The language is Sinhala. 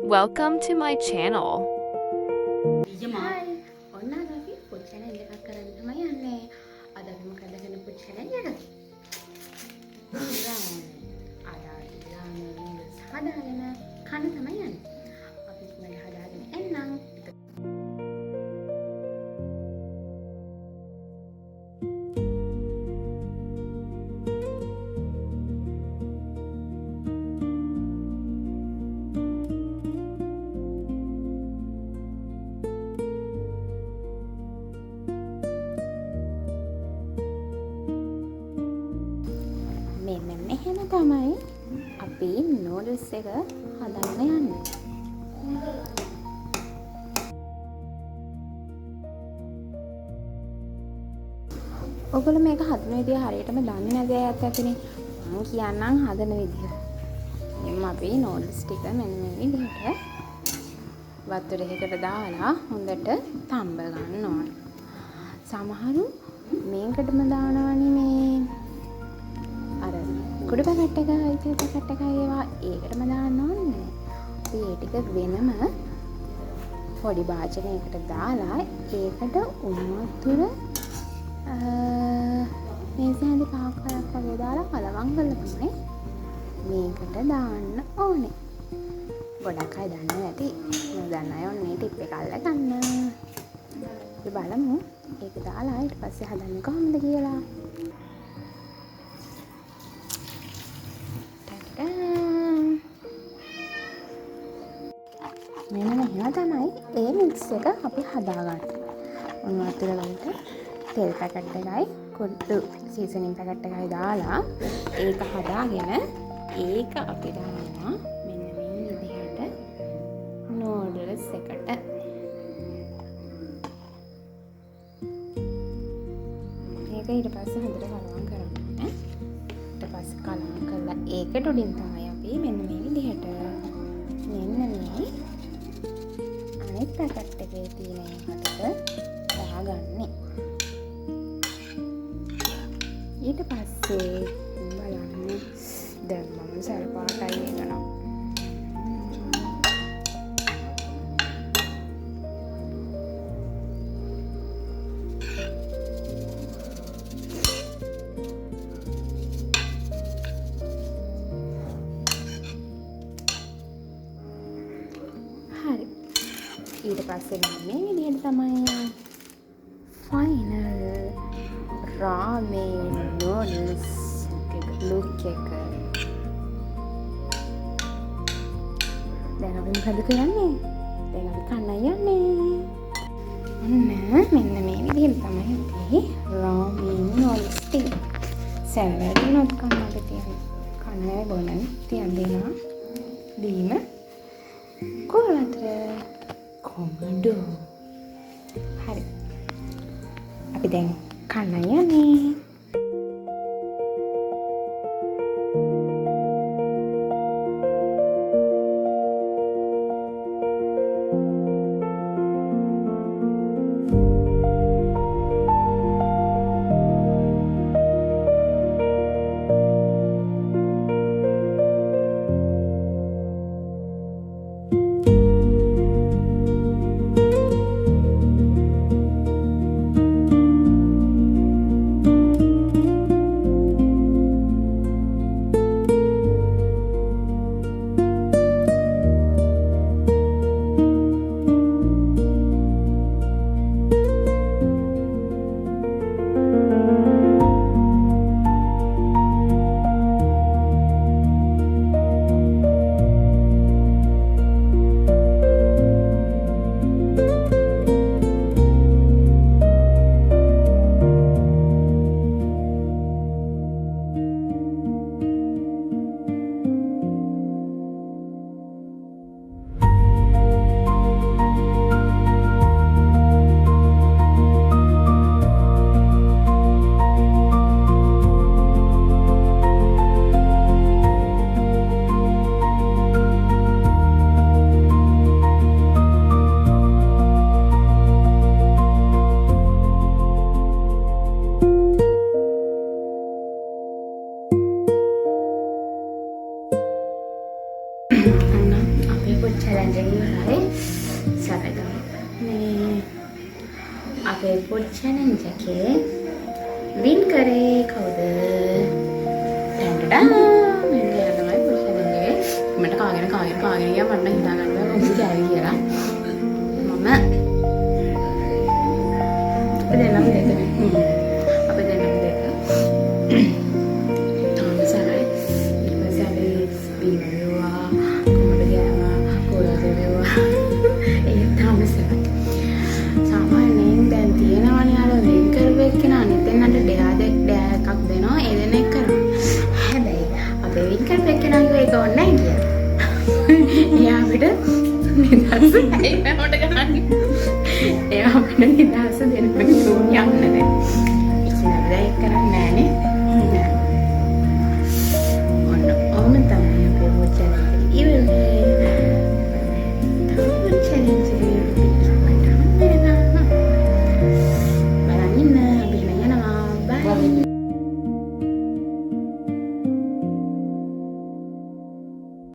Welcome to my channel. Hi. ඔන්න අද අපි food challenge එකක් කරන්න තමයි යන්නේ. අද අපි මොකද කරන food challenge එක? රාමෙන් noodles හදාගෙන කන්න තමයි යන්නේ. අපි ඉක්මනට හදාගෙන එන්නම්. මෙන්න මෙහෙම තමයි අපි නූඩල්ස් එක හදන්න යන්නේ. ඔයගොල්ලෝ මේක හදන විදිය හරියටම දන්නේ නැති අයත් ඇතිනේ. මම කියන්නම් හදන විදිය. මෙන්න අපි නූඩල්ස් ටික මෙන්න මේ විදිහට වතුරේකට දාලා හොඳට තඹ ගන්න ඕනේ. සමහරු මේකටම දානවනේ මේ අර කුඩු පැකට් එක ඉතිරි පැකට් එක ඒවා ඒකටම දාන්න ඕනේ. අපි ඒ ටික වෙනම පොඩි භාජනයකට දාලා ඒකට උණු වතුර මේස හැඳි පහක් වගේ දාලා කලවම් කරලා තමයි මේකට දාන්න ඕනේ. ගොඩක් අය දන්නේ නැති. නොදන්න අය ඔන්නේ ටිප් එක අල්ලගන්න. අපි බලමු ඒක දාලා ඊට පස්සේ හදන්නේ කොහොමද කියලා. මෙන්න මෙහෙම තමයි ඒ මික්ස් එක අපි හදාගන්නේ. උණු වතුර වලට තෙල් පැකට් එකයි කුඩු සීසනින් පැකට් එකයි දාලා ඒක හදාගෙන ඒක අපි දානවා මෙන්න මේ විදිහට නූඩල්ස් එකට. ඒක ඊට පස්සේ හොඳට කලවම් කරගන්න. ඊට පස්සේ කලවම් කරලා ඒකට උඩින් තමයි අපි මෙන්න මේ විදිහට මෙන්න මේ අනිත් පැකට් එකේ තියෙන එකට දාගන්නේ. ඊට පස්සේ බලන්න දැන් මම සල් පාටයි එකනවා. හරි. ඊට පස්සේ මේ විදිහට තමයි ෆයිනල් රාමෙන් නූඩල්ස් ලුක් එක. දැන් අපි මොකද කරන්නේ? දැන් අපි කන්න යන්නේ. මෙන්න මේ විදිහට තමයි අපි රාමෙන් නූඩල්ස් ටික සැලඩ් නෝත් කන්න අපි තියන්නේ. කන්නේ බොන තියන් දෙනවා. බීම කොහොමද? කොමඩෝ. හරි. අපි දැන් කන්න යන්නේ. challenge එකේ සරලව මේ අපේ food challenge එකේ win කරේ කවුද? ටඩා මම තමයි food challenge එකේ මට කාගෙන ගියා මට හිතා ගන්න බෑ කොහොමද කෑවේ කියලා. මම අපේ දෙන්නම දෙක අපේ දෙන්නම දෙක තමයි ඊට පස්සේ අපි බීමරුවා කොහොමද ගෑවා කොරදේවා ඒ තමයි සාමාන්‍යයෙන් දැන් තියෙනවනේ අර වෙන් කරවෙක් කෙනා අනිත් දෙන්නට ඩෑ එකක් දෙනවා ඒ දෙන එක කරනවා. හැබැයි අපේ වෙන් කරවෙක් කෙනා කිව්ව ඒක ඕනේ නැහැ කියලා. එයා අපිට නිදහස ඇයි මට ගහන්නේ? එයා අපිට නිදහස දෙන්න යන්න